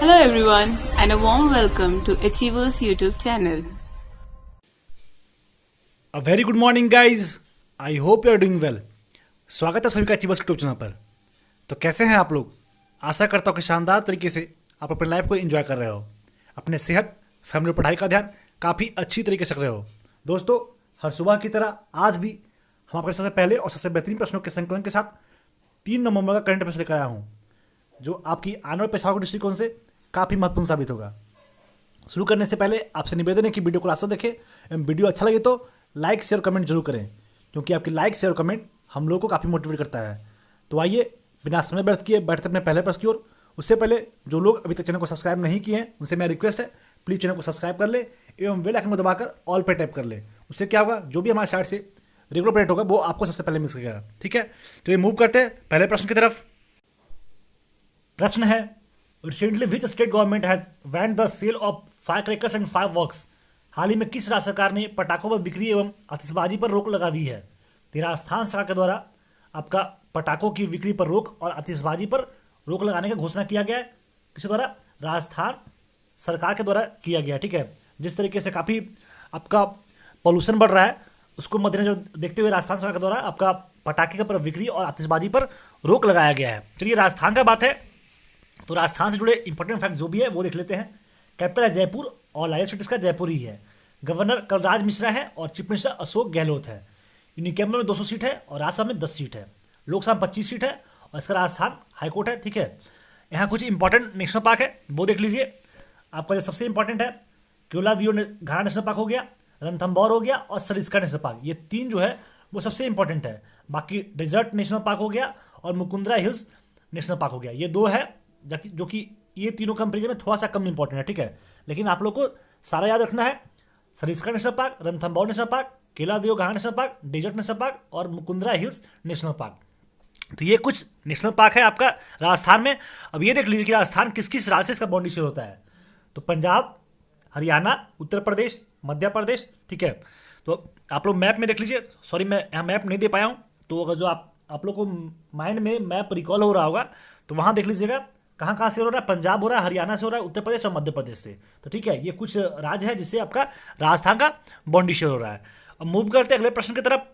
Hello everyone and a warm welcome to Achievers YouTube channel. A very good morning guys, I hope you are doing well. स्वागत है सभी का achievers YouTube channel पर। तो कैसे हैं आप लोग? आशा करता हूँ कि शानदार तरीके से आप अपनी लाइफ को एंजॉय कर रहे हो, अपने सेहत, फैमिली और पढ़ाई का ध्यान काफ़ी अच्छी तरीके से रख रहे हो। दोस्तों, हर सुबह की तरह आज भी हम आपके सबसे पहले और सबसे बेहतरीन प्रश्नों के संकलन के साथ 3 नवंबर का करंट अफेयर्स लेकर आया हूँ, जो आपकी आने वाले पेशाओं के दृष्टिकोण से काफ़ी महत्वपूर्ण साबित होगा। शुरू करने से पहले आपसे निवेदन है कि वीडियो को लास्ट तक देखें एवं वीडियो अच्छा लगे तो लाइक शेयर कमेंट जरूर करें, क्योंकि आपकी लाइक शेयर कमेंट हम लोगों को काफ़ी मोटिवेट करता है। तो आइए बिना समय व्यर्थ किए बढ़ते अपने पहले प्रश्न की ओर। उससे पहले जो लोग अभी तक चैनल को सब्सक्राइब नहीं किए हैं उनसे मेरा रिक्वेस्ट है, प्लीज़ चैनल को सब्सक्राइब कर ले एवं बेल आइकन को दबाकर ऑल पे टैप कर ले। उससे क्या होगा, जो भी हमारे साइड से रेगुलर अपडेट होगा वो आपको सबसे पहले मिल सकेगा। ठीक है, तो ये मूव करते हैं पहले प्रश्न की तरफ। प्रश्न है, recently which state government has banned the sale of fire crackers and fire works? हाल ही में किस राज्य सरकार ने पटाखों पर बिक्री एवं आतिशबाजी पर रोक लगा दी है? तो राजस्थान सरकार के द्वारा आपका पटाखों की बिक्री पर रोक और आतिशबाजी पर रोक लगाने का घोषणा किया गया है। किसके द्वारा? राजस्थान सरकार के द्वारा किया गया। ठीक है, जिस तरीके से काफ़ी आपका पॉल्यूशन बढ़ रहा है उसको मद्देनजर देखते हुए राजस्थान सरकार के द्वारा आपका पटाखे पर बिक्री और आतिशबाजी पर रोक लगाया गया है। चलिए, राजस्थान का बात है तो राजस्थान से जुड़े इंपॉर्टेंट फैक्ट जो भी है वो देख लेते हैं। कैपिटल है जयपुर और लाइसेंस इसका जयपुर ही है। गवर्नर कलराज मिश्रा है और चीफ मिनिस्टर अशोक गहलोत है। यूनिकेम्बर में 200 सीट है और राज्यसभा में 10 सीट है। लोकसभा में 25 सीट है और इसका राजस्थान हाईकोर्ट है। ठीक है, यहाँ कुछ इंपॉर्टेंट नेशनल पार्क है वो देख लीजिए। आपका जो सबसे इंपॉर्टेंट है केवलादियो घाना नेशनल पार्क हो गया, रणथंभौर हो गया और सरिस्का नेशनल पार्क। ये 3 जो है वो सबसे इंपॉर्टेंट है। बाकी डेजर्ट नेशनल पार्क हो गया और मुकुंदरा हिल्स नेशनल पार्क हो गया। ये 2 है जो कि ये तीनों कंपेरिजन में थोड़ा सा कम इंपॉर्टेंट है। ठीक है, लेकिन आप लोग को सारा याद रखना है। Sariska national park, Ranthambore national park, Keoladeo Ghana national park, desert national park और मुकुंदरा हिल्स नेशनल पार्क। तो ये कुछ नेशनल पार्क है आपका राजस्थान में। अब ये देख लीजिए कि राजस्थान किस किस राज्य से इसका बाउंड्री शेयर होता है। तो पंजाब, हरियाणा, उत्तर प्रदेश, मध्य प्रदेश। ठीक है, तो आप लोग मैप में देख लीजिए। सॉरी, मैं यहाँ मैप नहीं दे पाया हूँ, तो अगर जो आप लोग को माइंड में मैप रिकॉल हो रहा होगा तो वहाँ देख लीजिएगा कहाँ कहाँ से हो रहा है। पंजाब हो रहा है, हरियाणा से हो रहा है, उत्तर प्रदेश और मध्य प्रदेश से। तो ठीक है, ये कुछ राज्य है जिससे आपका राजस्थान का बाउंड्री शेयर हो रहा है। अब मूव करते हैं अगले प्रश्न की तरफ।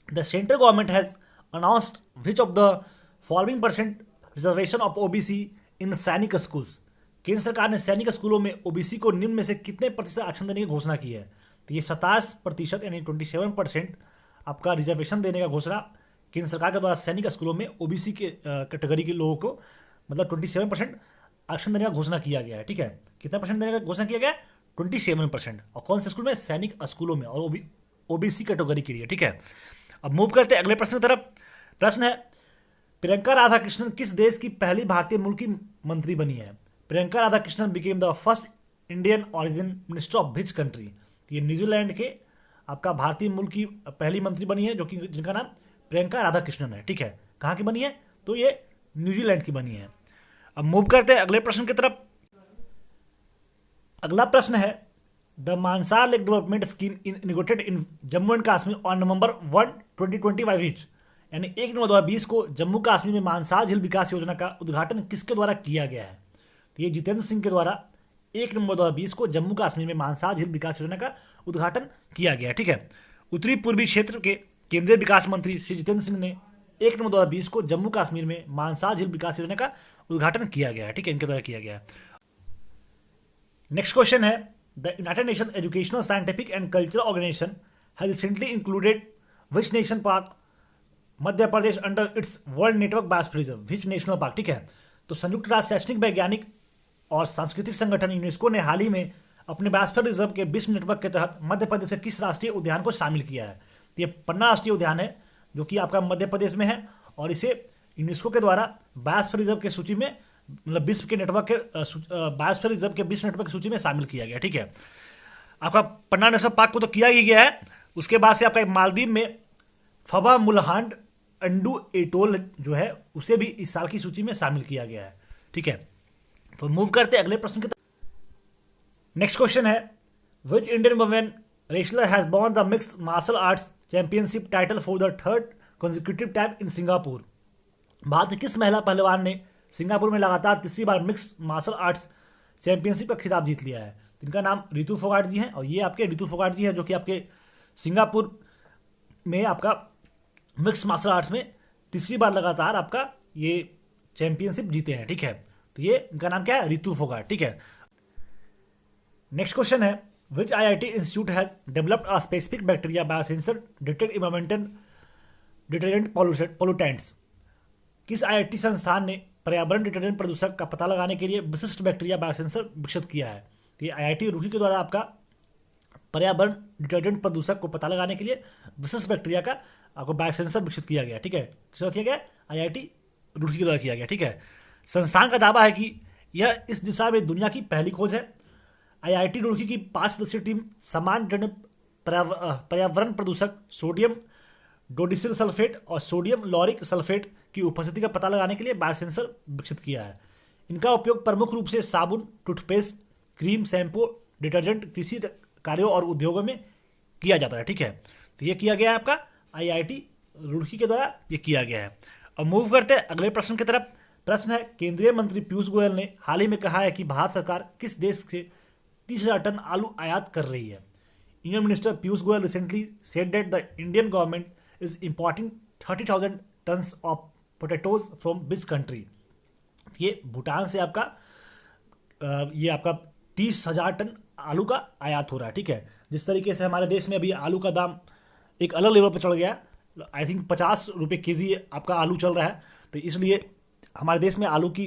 The central government has announced which of the following percent reservation of OBC in Sainik schools? केंद्र सरकार ने सैनिक स्कूलों में ओबीसी को निम्न में से कितने प्रतिशत आरक्षण देने की घोषणा की है? तो ये 27% यानी 27% आपका रिजर्वेशन देने का घोषणा केंद्र सरकार के द्वारा सैनिक स्कूलों में ओबीसी के कैटेगरी के लोगों को मतलब 27% आरक्षण देने का घोषणा किया गया है। ठीक है, कितना परसेंट देने का घोषणा किया गया है? 27%। और कौन से स्कूल में? सैनिक स्कूलों में और ओबीसी कैटेगरी के लिए। ठीक है, अब मूव करते हैं अगले प्रश्न की तरफ। प्रश्न है, प्रियंका राधाकृष्णन किस देश की पहली भारतीय मूल की मंत्री बनी है? Priyanka Radhakrishnan became the first Indian origin minister of which country? ये न्यूजीलैंड के आपका भारतीय मूल की पहली मंत्री बनी है, जो कि जिनका नाम प्रियंका राधाकृष्णन है। ठीक है, कहाँ की बनी है? तो ये न्यूजीलैंड की बनी है। अब मूव करते हैं अगले प्रश्न की तरफ। अगला प्रश्न है, the Mansar lake development scheme inaugurated in Jammu and Kashmir on November 1, 2020 by which? यानी 1 नवंबर 2020 को जम्मू कश्मीर में मानसार झील विकास योजना का उद्घाटन किसके द्वारा किया गया है? तो ये जितेंद्र सिंह के द्वारा 1 नवंबर 2020 को जम्मू कश्मीर में मानसार झील विकास योजना का उद्घाटन किया गया है। ठीक है, उत्तरी पूर्वी क्षेत्र के केंद्रीय विकास मंत्री श्री जितेंद्र सिंह ने 1 नवंबर 2020 को जम्मू कश्मीर में मानसार झील विकास योजना का उद्घाटन किया गया है। ठीक है, इनके द्वारा किया गया है। नेक्स्ट क्वेश्चन है, the United Nation Educational Scientific and Cultural Organisation has recently included which national park Madhya Pradesh under its world network biosphere reserve? Which national park? ठीक है, तो संयुक्त राष्ट्र शैक्षणिक, वैज्ञानिक और सांस्कृतिक संगठन यूनेस्को ने हाल ही में अपने बायोस्फीयर रिजर्व के विश्व नेटवर्क के तहत मध्य प्रदेश से किस राष्ट्रीय उद्यान को शामिल किया है? तो ये पन्ना राष्ट्रीय उद्यान है जो कि आपका मध्य प्रदेश में है और इसे यूनेस्को के द्वारा बायोस्फीयर रिजर्व के सूची में मतलब विश्व के नेटवर्क के बायोस्फीयर रिजर्व के विश्व नेटवर्क की सूची में शामिल किया गया। ठीक है, आपका पन्ना नेशनल पार्क को तो किया ही गया है। उसके बाद से आपका मालदीव में फबा मुलहांड अंडू एटोल जो है उसे भी इस साल की सूची में शामिल किया गया है। ठीक है, तो मूव करते हैं अगले प्रश्न की तरफ। नेक्स्ट क्वेश्चन है, which Indian women wrestler has won the mixed martial arts championship title for the 3rd consecutive time in Singapore? Bharat की किस महिला पहलवान ने सिंगापुर में लगातार तीसरी बार मिक्स्ड मार्शल आर्ट्स चैंपियनशिप का खिताब जीत लिया है। इनका नाम रितु फोगाट जी हैं और ये आपके रितु फोगाट जी हैं जो कि आपके सिंगापुर में आपका मिक्स्ड मार्शल आर्ट्स में तीसरी बार लगातार आपका ये चैंपियनशिप जीते हैं। ठीक है, तो ये इनका नाम क्या है, रितु फोगाट। ठीक है, नेक्स्ट क्वेश्चन है विच IIT institute has developed a specific bacteria biosensor detect environmental detergent pollutants. किस IIT संस्थान ने पर्यावरण डिटर्जेंट प्रदूषक का पता लगाने के लिए विशिष्ट बैक्टीरिया बायोसेंसर विकसित किया है? तो ये IIT रुड़की के द्वारा आपका पर्यावरण डिटर्जेंट प्रदूषक को पता लगाने के लिए विशिष्ट बैक्टीरिया का आपको बायोसेंसर विकसित किया गया। ठीक है, किसका किया गया? IIT रुड़की के द्वारा किया गया। ठीक है, संस्थान का दावा है कि यह इस दिशा में दुनिया की पहली खोज है। IIT रुड़की की 5 सदस्यीय टीम समान पर्यावरण प्रदूषक सोडियम डोडिसिल सल्फेट और सोडियम लॉरिक सल्फेट की उपस्थिति का पता लगाने के लिए बायोसेंसर विकसित किया है। इनका उपयोग प्रमुख रूप से साबुन, टूथपेस्ट, क्रीम, शैम्पू, डिटर्जेंट, कृषि कार्यों और उद्योगों में किया जाता है। ठीक है, तो ये किया गया है आपका IIT रुड़की के द्वारा ये किया गया है। अब मूव करते हैं अगले प्रश्न की तरफ। प्रश्न है केंद्रीय मंत्री पीयूष गोयल ने हाल ही में कहा है कि भारत सरकार किस देश से 30,000 टन आलू आयात कर रही है? Indian minister Piyush Goyal recently said that the Indian government is importing 30,000 tons of potatoes from which country? ये भूटान से आपका ये आपका 30,000 टन आलू का आयात हो रहा है। ठीक है, जिस तरीके से हमारे देश में अभी आलू का दाम एक अलग लेवल पर चढ़ गया, आई थिंक 50 रुपये केजी आपका आलू चल रहा है, तो इसलिए हमारे देश में आलू की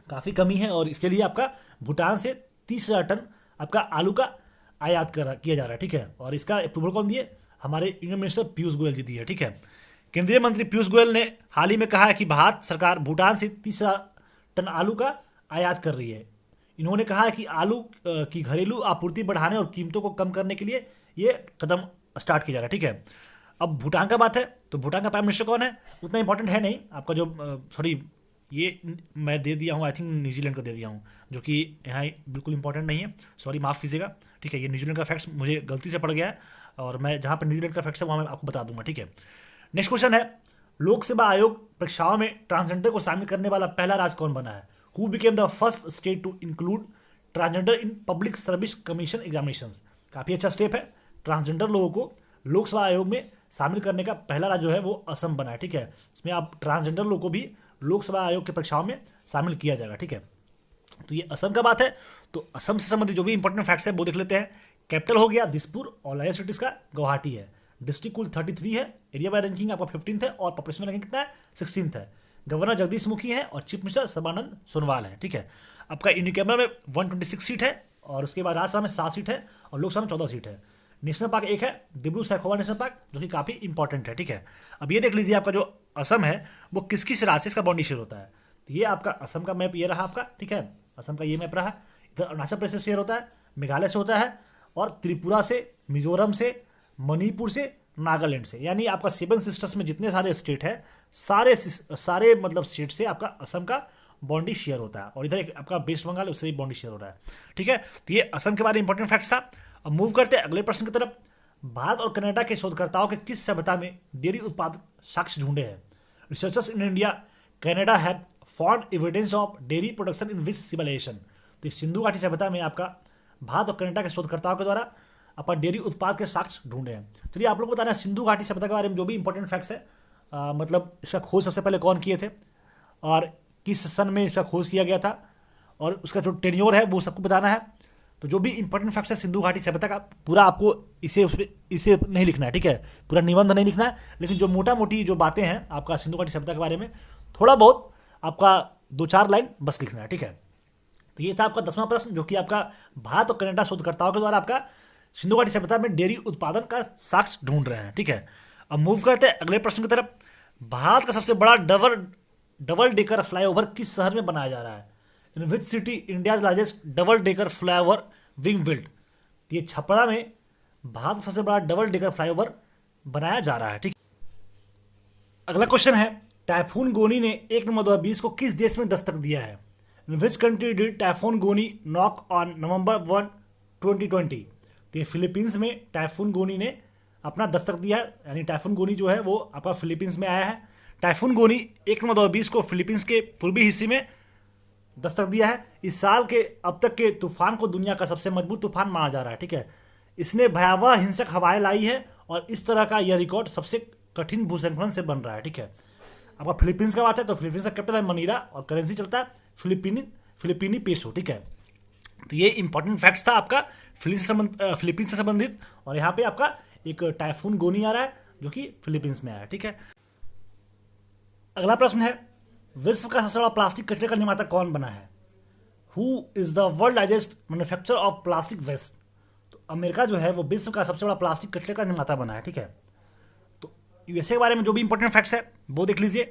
काफ़ी कमी है और इसके लिए आपका भूटान से 30,000 टन आपका आलू का आयात किया जा रहा है। ठीक है, और इसका अप्रूवल कौन दिए? हमारे इंडियन मिनिस्टर पीयूष गोयल जी दिए। ठीक है, केंद्रीय मंत्री पीयूष गोयल ने हाल ही में कहा है कि भारत सरकार भूटान से 30,000 टन आलू का आयात कर रही है। इन्होंने कहा है कि आलू की घरेलू आपूर्ति बढ़ाने और कीमतों को कम करने के लिए ये कदम स्टार्ट किया जा रहा है। ठीक है, अब भूटान का बात है तो भूटान का प्राइम मिनिस्टर कौन है उतना इंपॉर्टेंट है नहीं आपका, जो सॉरी ये मैं दे दिया हूँ, आई थिंक न्यूजीलैंड का दे दिया हूँ, जो कि यहाँ बिल्कुल इंपॉर्टेंट नहीं है, सॉरी माफ़ कीजिएगा। ठीक है, ये न्यूजीलैंड का फैक्ट्स मुझे गलती से पड़ गया है और मैं जहाँ पर न्यूजीलैंड का फैक्ट्स है वहाँ मैं आपको बता दूंगा। ठीक है, नेक्स्ट क्वेश्चन है लोक सेवा आयोग परीक्षाओं में ट्रांसजेंडर को शामिल करने वाला पहला राज्य कौन बना है? Who became the first state to include transgender in public service commission examinations? काफ़ी अच्छा स्टेप है, ट्रांसजेंडर लोगों को लोक सेवा आयोग में शामिल करने का पहला राज्य जो है वो असम बना है। ठीक है, इसमें आप ट्रांसजेंडर लोगों को भी लोक सेवा आयोग की परीक्षाओं में शामिल किया जाएगा। ठीक है, तो ये असम का बात है। तो असम से संबंधित जो भी इंपॉर्टेंट फैक्ट्स है वो देख लेते हैं। कैपिटल हो गया दिसपुर और लार्जेस्ट सिटीज का गुवाहाटी है। डिस्ट्रिक्ट कुल 33 है, एरिया बाय रैंकिंग आपका 15th है और पॉपुलेशन रैंकिंग कितना है 16th है। गवर्नर जगदीश मुखी है और चीफ मिनिस्टर सर्बानंद सोनोवाल है। ठीक है, आपका यूनिकैमरा में 126 सीट है और उसके बाद राज्यसभा में 7 सीट है और लोकसभा में 14 सीट है। नेशनल पार्क एक है दिब्रू सैखोवा नेशनल पार्क, जो कि काफ़ी इंपॉर्टेंट है। ठीक है, अब ये देख लीजिए आपका जो असम है वो किस किस राज्य से इसका बाउंड्री शेयर होता है। तो ये आपका असम का मैप ये रहा आपका। ठीक है, असम का ये मैप रहा। इधर अरुणाचल प्रदेश से शेयर होता है, मेघालय से होता है और त्रिपुरा से, मिजोरम से, मणिपुर से, नागालैंड से, यानी आपका 7 सिस्टर्स में जितने सारे स्टेट है सारे मतलब स्टेट से आपका असम का बाउंड्री शेयर होता है और इधर एक आपका वेस्ट बंगाल उससे भी बाउंड्री शेयर हो रहा है। ठीक है, तो ये असम के बारे में इंपॉर्टेंट फैक्ट्स था। अब मूव करते हैं अगले प्रश्न की तरफ। भारत और कनाडा के शोधकर्ताओं के किस सभ्यता में डेयरी उत्पाद साक्ष्य ढूंढे हैं? Researchers in India Canada have found evidence of dairy production in which civilisation? तो सिंधु घाटी सभ्यता में आपका भारत और कनाडा के शोधकर्ताओं के द्वारा अपन डेयरी उत्पाद के साक्ष्य ढूंढे हैं। चलिए आप लोग को बताना है सिंधु घाटी सभ्यता के बारे में जो भी इंपॉर्टेंट फैक्ट्स है, मतलब इसका खोज सबसे पहले कौन किए थे और किस सन में इसका खोज किया गया था और उसका जो टेन्योर है वो सबको बताना है। तो जो भी इंपॉर्टेंट फैक्ट्स है सिंधु घाटी सभ्यता का पूरा आपको इसे नहीं लिखना है। ठीक है, पूरा निबंध नहीं लिखना है, लेकिन जो मोटा मोटी जो बातें हैं आपका सिंधु घाटी सभ्यता के बारे में थोड़ा बहुत आपका 2-4 लाइन बस लिखना है। ठीक है, तो ये था आपका 10वां प्रश्न, जो कि आपका भारत और कनाडा शोधकर्ताओं के द्वारा आपका सिंधु घाटी सभ्यता में डेयरी उत्पादन का साक्ष्य ढूंढ रहे हैं। ठीक है, अब मूव करते हैं अगले प्रश्न की तरफ। भारत का सबसे बड़ा डबल डेकर फ्लाईओवर किस शहर में बनाया जा रहा है? In which city India largest double decker flyover being built? ये छपरा में भारत का सबसे बड़ा डबल डेकर फ्लाईओवर बनाया जा रहा है। ठीक, अगला क्वेश्चन है टाइफून गोनी ने 1 नवंबर 2020 को किस देश में दस्तक दिया है? In which country did typhoon गोनी नॉक ऑन नवंबर 1, 2020? तो ये फिलीपींस में टाइफून गोनी ने अपना दस्तक दिया है, यानी टाइफून गोनी जो है वो आपका फिलीपींस में आया है। टाइफून गोनी 1 नवंबर 2020 को फिलीपींस के पूर्वी हिस्से में दस्तक दिया है। इस साल के अब तक के तूफान को दुनिया का सबसे मजबूत तूफान माना जा रहा है। ठीक है, इसने भयावह हिंसक हवाएं लाई है और इस तरह का यह रिकॉर्ड सबसे कठिन भूस्खलन से बन रहा है। ठीक है, आपका फिलीपींस का बात है तो फिलीपींस का कैपिटल है मनीला और करेंसी चलता है फिलिपीनी पेसो। ठीक है, तो ये इंपॉर्टेंट फैक्ट्स था आपका फिलीपींस से संबंधित। और यहाँ पे आपका एक टाइफून गोनी आ रहा है जो कि फिलीपींस में आया है। ठीक है, अगला प्रश्न है, विश्व का सबसे बड़ा प्लास्टिक कचरे का निर्माता कौन बना है? Who is the world largest manufacturer of plastic waste? तो अमेरिका जो है वो विश्व का सबसे बड़ा प्लास्टिक कचरे का निर्माता बना है। ठीक है, तो यूएसए के बारे में जो भी इंपॉर्टेंट फैक्ट्स है वो देख लीजिए।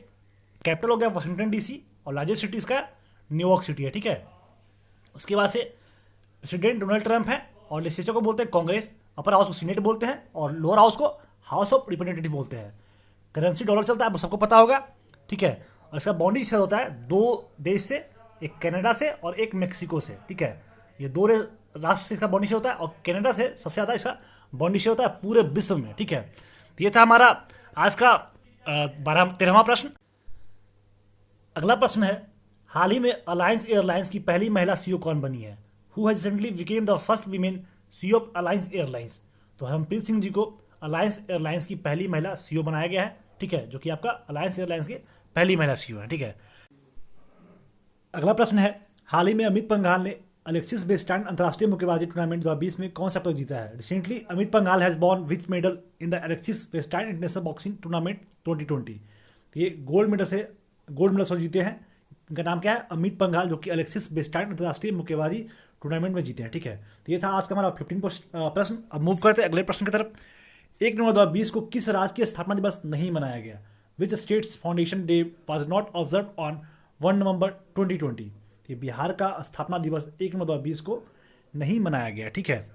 कैपिटल हो गया वाशिंगटन डीसी और लार्जेस्ट सिटी इसका न्यूयॉर्क सिटी है। ठीक है, उसके बाद से प्रेसिडेंट डोनाल्ड ट्रंप है और लेजिस्लेचर को बोलते हैं कांग्रेस, अपर हाउस को सीनेट बोलते हैं और लोअर हाउस को हाउस ऑफ रिप्रेजेंटेटिव बोलते हैं। करेंसी डॉलर चलता है, आपको सबको पता होगा। ठीक है, और इसका बॉन्डी शेयर होता है 2 देश से, एक कनाडा से और एक मेक्सिको से। ठीक है, ये 2 राष्ट्र से इसका बॉन्डी शेयर होता है और कनाडा से सबसे ज़्यादा इसका बॉन्डी शेयर होता है पूरे विश्व में। ठीक है, तो ये था हमारा आज का 13वां प्रश्न। अगला प्रश्न है, हाल ही में अलायंस एयरलाइंस की पहली महिला सीईओ कौन बनी है? Who has recently became the first women CEO of alliance airlines? तो हरमनप्रीत सिंह जी को अलायंस एयरलाइंस की पहली महिला सीईओ बनाया गया है। ठीक है, जो कि आपका अलायंस एयरलाइंस की पहली महिला सीईओ है। ठीक है, अगला प्रश्न है, हाल ही में अमित पंघाल ने अलेक्सिस वेस्टलैंड अंतर्राष्ट्रीय मुक्केबाजी टूर्नामेंट 2020 में कौन सा पदक जीता है? Recently Amit Panghal has won which medal in the Alexis Westland international boxing tournament 2020? तो ये गोल्ड मेडल जीते हैं। इनका नाम क्या है? अमित पंघाल, जो कि अलेक्सिस वेस्टलैंड अंतर्राष्ट्रीय मुक्केबाजी टूर्नामेंट में जीते हैं। ठीक है, तो ये था आज का हमारा 15 प्रश्न। अब मूव करते हैं अगले प्रश्न की तरफ। 1 नवंबर 2020 को किस राज्य की स्थापना दिवस नहीं मनाया गया? Which states foundation day was not observe on 1 नवंबर 2020? ये बिहार का स्थापना दिवस 1 नवंबर 2020 को नहीं मनाया गया। ठीक है,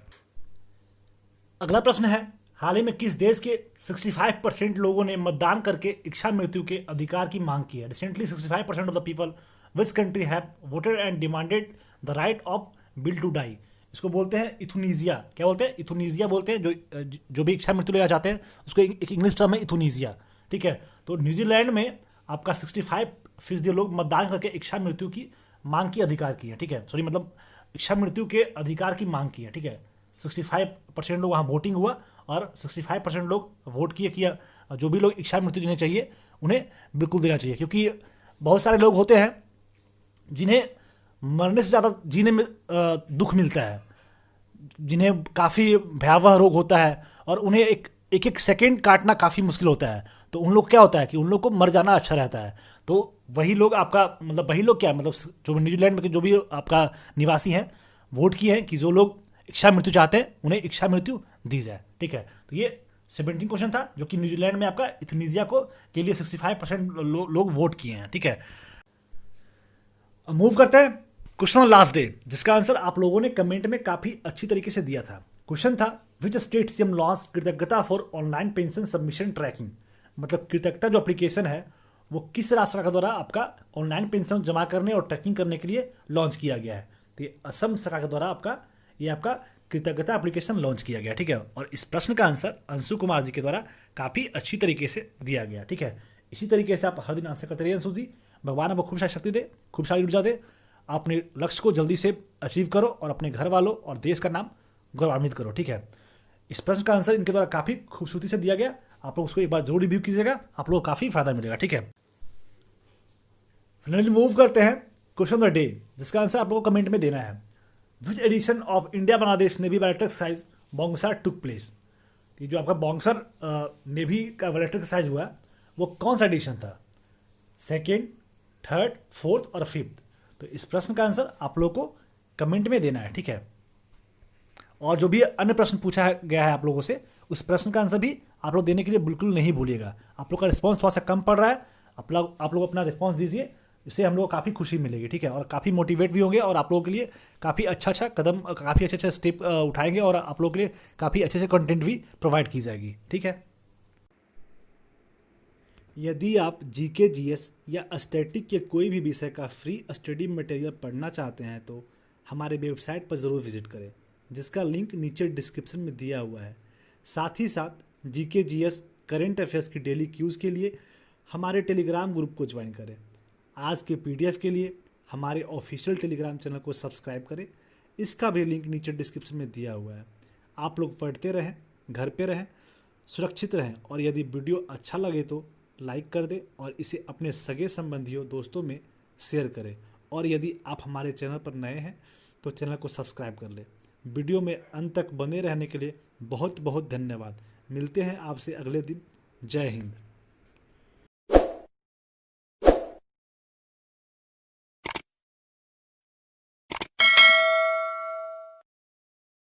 अगला प्रश्न है, हाल ही में किस देश के 65% लोगों ने मतदान करके इच्छा मृत्यु के अधिकार की मांग की है? Recently 65% of the people which country have voted and demanded the right of bill to die? इसको बोलते हैं इथुनीजिया। क्या बोलते हैं? इथुनीजिया बोलते हैं। जो भी इच्छा मृत्यु लेना चाहते हैं उसको एक इंग्लिश टर्म है इथुनीजिया। ठीक है, तो न्यूजीलैंड में आपका 65% लोग मतदान करके इच्छा मृत्यु की मांग की अधिकार की है। ठीक है, सॉरी, मतलब इच्छा मृत्यु के अधिकार की मांग की है। ठीक है, 65% लोग वहाँ वोटिंग हुआ और 65% लोग वोट किए कि जो भी लोग इच्छा मृत्यु देने चाहिए उन्हें बिल्कुल देना चाहिए, क्योंकि बहुत सारे लोग होते हैं जिन्हें मरने से ज़्यादा जीने में दुख मिलता है, जिन्हें काफ़ी भयावह रोग होता है और उन्हें एक सेकंड काटना काफ़ी मुश्किल होता है। तो उन लोग क्या होता है कि उन लोग को मर जाना अच्छा रहता है। तो वही लोग वही लोग क्या मतलब जो न्यूजीलैंड में जो भी आपका निवासी हैं वोट किए हैं कि जो लोग इच्छा मृत्यु चाहते हैं उन्हें इच्छा मृत्यु दी जाए। ठीक है, तो ये 17 क्वेश्चन था जो कि न्यूजीलैंड में आपका इथुनीजिया के लिए 65% लोग वोट किए हैं। ठीक है, मूव करते हैं क्वेश्चन ऑन लास्ट डे, जिसका आंसर आप लोगों ने कमेंट में काफी अच्छी तरीके से दिया था। क्वेश्चन था, which state CM launch Kritagyata for online pension submission tracking? मतलब कृतज्ञता जो एप्लीकेशन है वो किस राज्य सरकार द्वारा आपका ऑनलाइन पेंशन जमा करने और ट्रैकिंग करने के लिए लॉन्च किया गया है? तो ये असम सरकार के द्वारा आपका कृतज्ञता एप्लीकेशन लॉन्च किया गया। ठीक है, और इस प्रश्न का आंसर अंशु कुमार जी के द्वारा काफी अच्छी तरीके से दिया गया। ठीक है, इसी तरीके से आप हर दिन आंसर करते रहिए अंशु जी। भगवान आपको खूब सारी शक्ति दे, खूब सारी ऊर्जा दे, अपने लक्ष्य को जल्दी से अचीव करो और अपने घर वालों और देश का नाम गौरवान्वित करो। ठीक है, इस प्रश्न का आंसर इनके द्वारा काफी खूबसूरती से दिया गया। आप लोग उसको एक बार जरूर रिव्यू कीजिएगा, आप लोगों को काफी फायदा मिलेगा। ठीक है, फाइनली मूव करते हैं क्वेश्चन ऑफ द डे, जिसका आंसर आप लोगों को कमेंट में देना है। Which edition of India Bangladesh navy battle exercise Bongosagar took place? ये जो आपका बोंगसर नेवी का बैटल एक्सरसाइज हुआ वो कौन सा एडिशन था? सेकेंड, थर्ड, फोर्थ और फिफ्थ? तो इस प्रश्न का आंसर आप लोगों को कमेंट में देना है। ठीक है, और जो भी अन्य प्रश्न पूछा गया है आप लोगों से उस प्रश्न का आंसर भी आप लोग देने के लिए बिल्कुल नहीं भूलिएगा। आप लोग का रिस्पांस थोड़ा सा कम पड़ रहा है, आप लोग अपना रिस्पांस दीजिए, इससे हम लोग को काफ़ी खुशी मिलेगी। ठीक है, और काफ़ी मोटिवेट भी होंगे और आप लोगों के लिए काफ़ी अच्छा कदम, काफ़ी अच्छे स्टेप उठाएंगे और आप लोगों के लिए काफ़ी अच्छे कंटेंट भी प्रोवाइड की जाएगी। ठीक है, यदि आप जीके, जीएस या स्टैटिक के कोई भी विषय का फ्री स्टडी मटेरियल पढ़ना चाहते हैं तो हमारे वेबसाइट पर ज़रूर विजिट करें, जिसका लिंक नीचे डिस्क्रिप्शन में दिया हुआ है। साथ ही साथ जीके, जीएस, करेंट अफेयर्स की डेली क्यूज़ के लिए हमारे टेलीग्राम ग्रुप को ज्वाइन करें। आज के PDF के लिए हमारे ऑफिशियल टेलीग्राम चैनल को सब्सक्राइब करें। इसका भी लिंक नीचे डिस्क्रिप्शन में दिया हुआ है। आप लोग पढ़ते रहें, घर पे रहें, सुरक्षित रहें और यदि वीडियो अच्छा लगे तो लाइक कर दें और इसे अपने सगे संबंधियों दोस्तों में शेयर करें। और यदि आप हमारे चैनल पर नए हैं तो चैनल को सब्सक्राइब कर लें। वीडियो में अंत तक बने रहने के लिए बहुत बहुत धन्यवाद। मिलते हैं आपसे अगले दिन। जय हिंद।